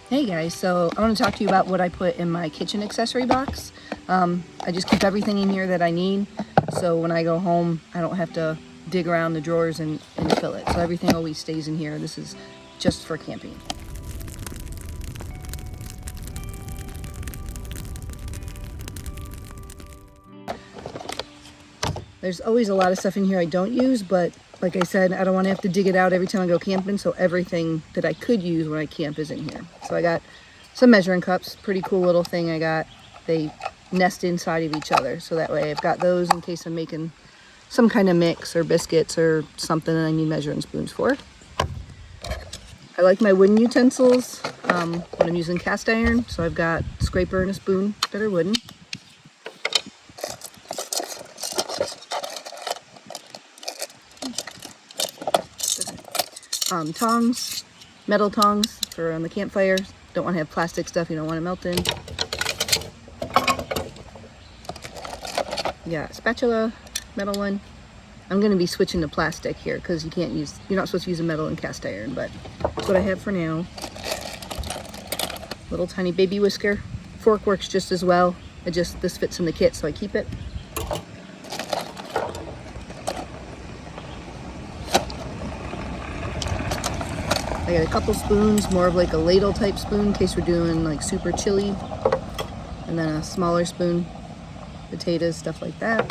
Hey guys, so I want to talk to you about what I put in my kitchen accessory box. I just keep everything in here that I need, so when I go home I don't have to dig around the drawers and fill it. So everything always stays in here. This is just for camping. There's always a lot of stuff in here I don't use, but like I said, I don't want to have to dig it out every time I go camping, so everything that I could use when I camp is in here. So I got some measuring cups, pretty cool little thing I got. They nest inside of each other, so that way I've got those in case I'm making some kind of mix or biscuits or something that I need measuring spoons for. I like my wooden utensils when I'm using cast iron, so I've got a scraper and a spoon that are wooden. Tongs, metal tongs for on the campfire. Don't want to have plastic stuff you don't want to melt in. Yeah, spatula, metal one. I'm going to be switching to plastic here because you're not supposed to use a metal in cast iron, but that's what I have for now. Little tiny baby whisker. Fork works just as well. This fits in the kit, so I keep it. I got a couple spoons, more of like a ladle type spoon in case we're doing like super chili. And then a smaller spoon, potatoes, stuff like that.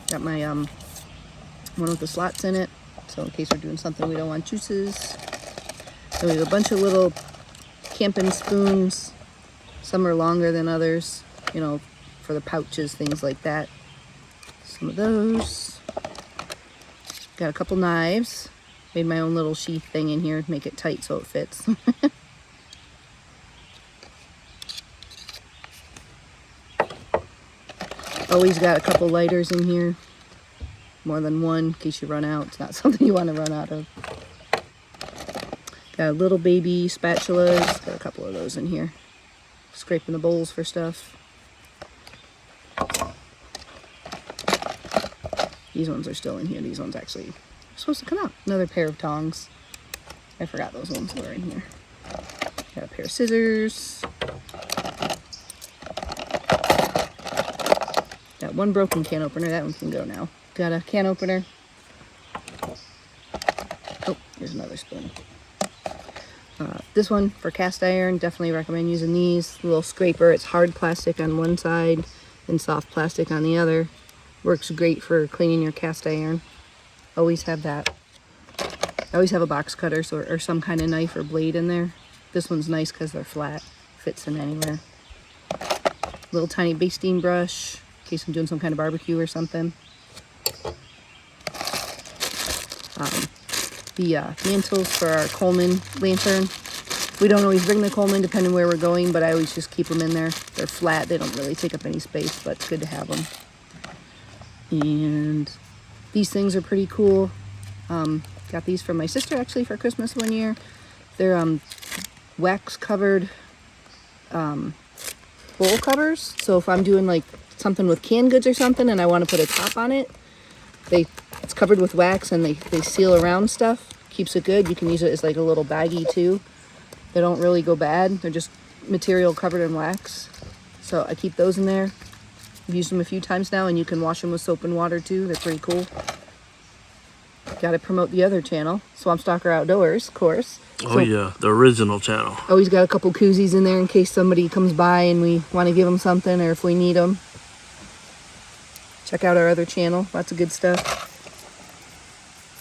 Got my one with the slots in it, so in case we're doing something we don't want juices. Then we have a bunch of little camping spoons. Some are longer than others, you know, for the pouches, things like that. Some of those. Got a couple knives. Made my own little sheath thing in here to make it tight so it fits. Always got a couple lighters in here. More than one in case you run out. It's not something you want to run out of. Got little baby spatulas. Got a couple of those in here. Scraping the bowls for stuff. These ones are still in here. These ones actually supposed to come out. Another pair of tongs. I forgot those ones were in here. Got a pair of scissors. Got one broken can opener. That one can go now. Got a can opener. Oh, here's another spoon. This one for cast iron. Definitely recommend using these. A little scraper. It's hard plastic on one side and soft plastic on the other. Works great for cleaning your cast iron. Always have that. I always have a box cutter or some kind of knife or blade in there. This one's nice because they're flat. Fits in anywhere. Little tiny basting brush in case I'm doing some kind of barbecue or something. The mantles for our Coleman lantern. We don't always bring the Coleman depending where we're going, but I always just keep them in there. They're flat. They don't really take up any space, but it's good to have them. And these things are pretty cool. Got these from my sister actually for Christmas one year. They're wax covered bowl covers. So if I'm doing like something with canned goods or something and I want to put a top on it, it's covered with wax and they seal around stuff. Keeps it good. You can use it as like a little baggie too. They don't really go bad. They're just material covered in wax. So I keep those in there. I've used them a few times now, and you can wash them with soap and water too. They're pretty cool. Got to promote the other channel, Swamp Stalker Outdoors, of course. Oh yeah, the original channel. Always got a couple koozies in there in case somebody comes by and we want to give them something, or if we need them. Check out our other channel. Lots of good stuff.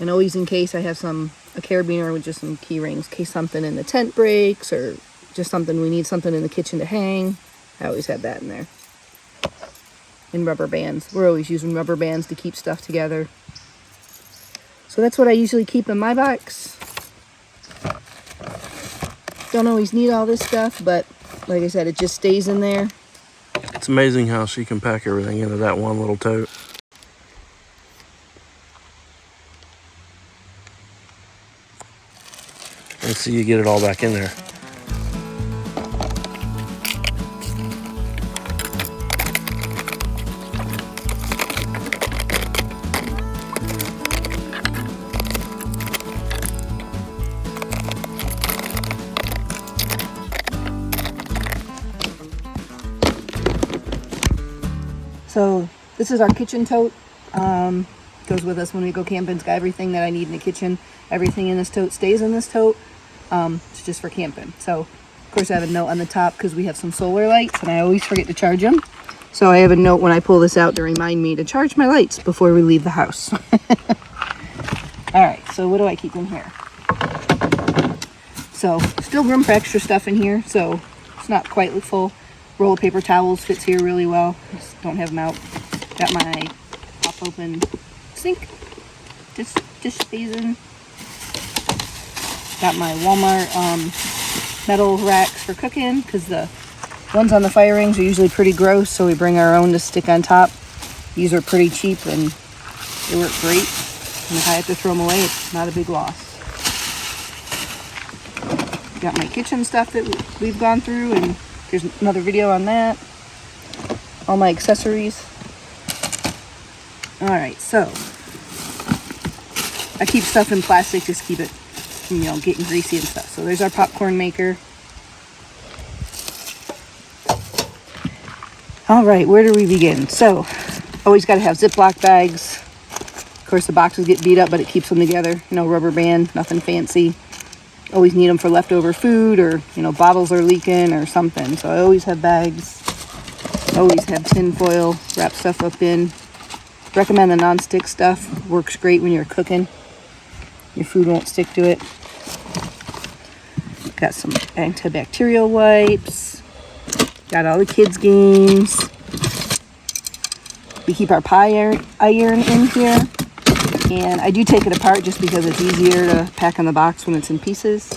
And always in case I have a carabiner with just some key rings, in case something in the tent breaks or just something we need something in the kitchen to hang. I always have that in there. And rubber bands. We're always using rubber bands to keep stuff together. So that's what I usually keep in my box. Don't always need all this stuff, but like I said, it just stays in there. It's amazing how she can pack everything into that one little tote. Let's see you get it all back in there. So this is our kitchen tote. Goes with us when we go camping. It's got everything that I need in the kitchen. Everything in this tote stays in this tote. It's just for camping. So of course I have a note on the top because we have some solar lights and I always forget to charge them. So I have a note when I pull this out to remind me to charge my lights before we leave the house. All right, so what do I keep in here? So still room for extra stuff in here, so it's not quite full. Roll of paper towels fits here really well. Just don't have them out. Got my pop open sink, dish basin. Got my Walmart metal racks for cooking because the ones on the fire rings are usually pretty gross, so we bring our own to stick on top. These are pretty cheap and they work great. And if I have to throw them away, it's not a big loss. Got my kitchen stuff that we've gone through, and here's another video on that. All my accessories. All right, so I keep stuff in plastic, just keep it from, getting greasy and stuff. So there's our popcorn maker. All right, where do we begin? So always got to have Ziploc bags. Of course, the boxes get beat up, but it keeps them together. No rubber band, nothing fancy. Always need them for leftover food, or bottles are leaking or something. So I always have bags. Always have tin foil, wrap stuff up in. Recommend the non-stick stuff. Works great when you're cooking. Your food won't stick to it. Got some antibacterial wipes. Got all the kids' games. We keep our pie iron in here. And I do take it apart just because it's easier to pack in the box when it's in pieces.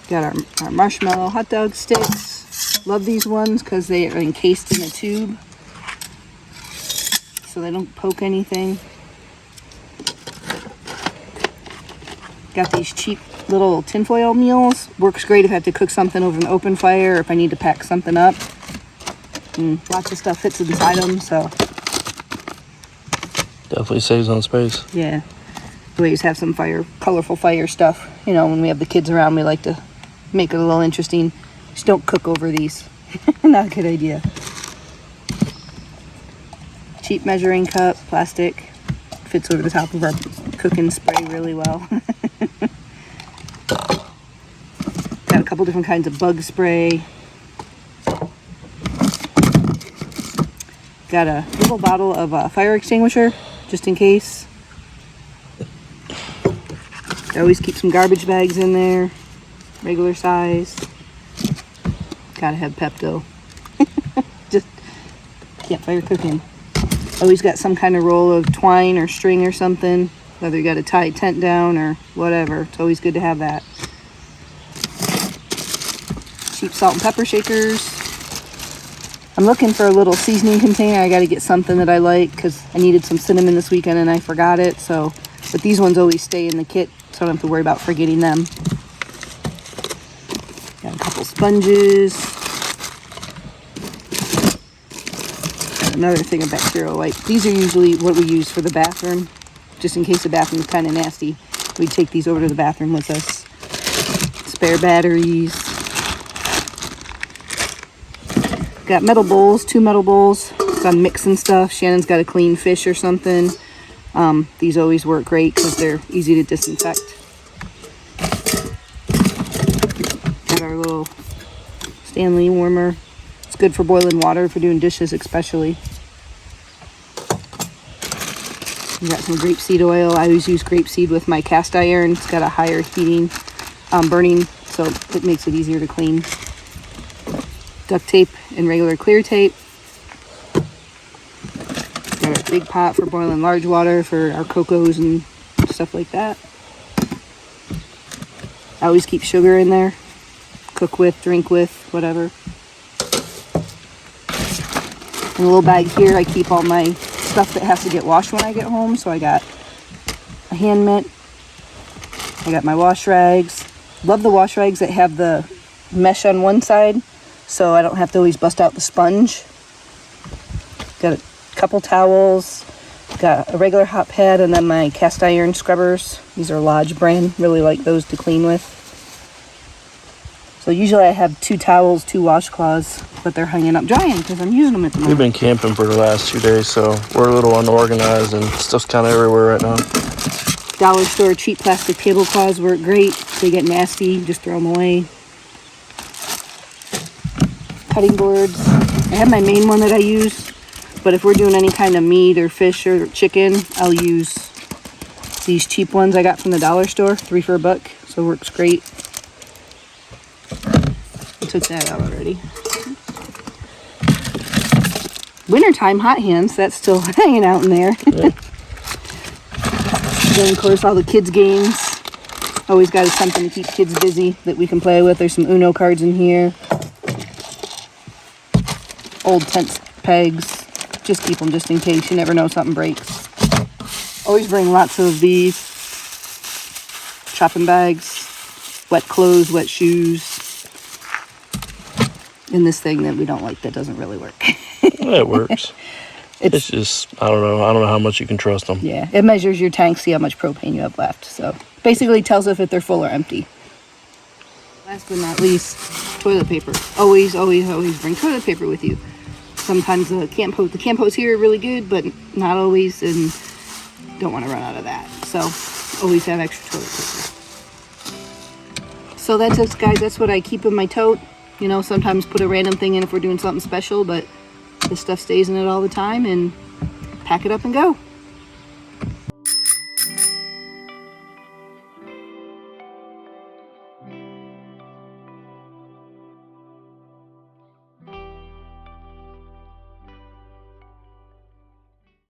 Got our marshmallow hot dog sticks. Love these ones because they are encased in a tube, so they don't poke anything. Got these cheap little tinfoil meals. Works great if I have to cook something over an open fire, or if I need to pack something up. And lots of stuff fits inside them, so Definitely saves on space. yeah. We always have some colorful fire stuff. When we have the kids around, we like to make it a little interesting. Just don't cook over these. Not a good idea. Cheap measuring cup, plastic. Fits over the top of our cooking spray really well. Got a couple different kinds of bug spray. Got a little bottle of fire extinguisher, just in case. I always keep some garbage bags in there, regular size. Gotta have Pepto. Just campfire cooking. Always got some kind of roll of twine or string or something, whether you got to tie a tent down or whatever. It's always good to have that. Cheap salt and pepper shakers. I'm looking for a little seasoning container. I got to get something that I like because I needed some cinnamon this weekend and I forgot it. But these ones always stay in the kit, so I don't have to worry about forgetting them. Got a couple sponges. Got another thing of bacterial wipes. These are usually what we use for the bathroom, just in case the bathroom's kind of nasty. We take these over to the bathroom with us. Spare batteries. Got metal bowls, 2 metal bowls. So I'm mixing stuff. Shannon's got a clean fish or something. These always work great because they're easy to disinfect. Got our little Stanley warmer. It's good for boiling water for doing dishes especially. We got some grapeseed oil. I always use grapeseed with my cast iron. It's got a higher heating, burning, so it makes it easier to clean. Duct tape and regular clear tape. Got a big pot for boiling large water for our cocos and stuff like that. I always keep sugar in there. Cook with, drink with, whatever. In a little bag here, I keep all my stuff that has to get washed when I get home. So I got a hand mitt. I got my wash rags. Love the wash rags that have the mesh on one side, so I don't have to always bust out the sponge. Got a couple towels. Got a regular hot pad and then my cast iron scrubbers. These are Lodge brand. Really like those to clean with. So usually I have 2 towels, 2 washcloths, but they're hanging up drying because I'm using them at the moment. We've been camping for the last 2 days, so we're a little unorganized and stuff's kind of everywhere right now. Dollar store cheap plastic tablecloths work great. They get nasty, just throw them away. Cutting boards. I have my main one that I use, but if we're doing any kind of meat or fish or chicken, I'll use these cheap ones I got from the dollar store, 3 for $1, so it works great. I took that out already. Wintertime hot hands, that's still hanging out in there. Yeah. Then of course all the kids games. Always got something to keep kids busy that we can play with. There's some Uno cards in here. Old tent pegs. Just keep them just in case. You never know, something breaks. Always bring lots of these. Shopping bags. Wet clothes, wet shoes. And this thing that we don't like that doesn't really work. It works. It's just, I don't know how much you can trust them. Yeah, it measures your tank, see how much propane you have left. So basically tells if they're full or empty. Last but not least, toilet paper. Always, always, always bring toilet paper with you. Sometimes the camp hose here are really good, but not always, and don't want to run out of that. So always have extra toilet paper. So that's it, guys. That's what I keep in my tote. You know, sometimes put a random thing in if we're doing something special, but this stuff stays in it all the time, and pack it up and go.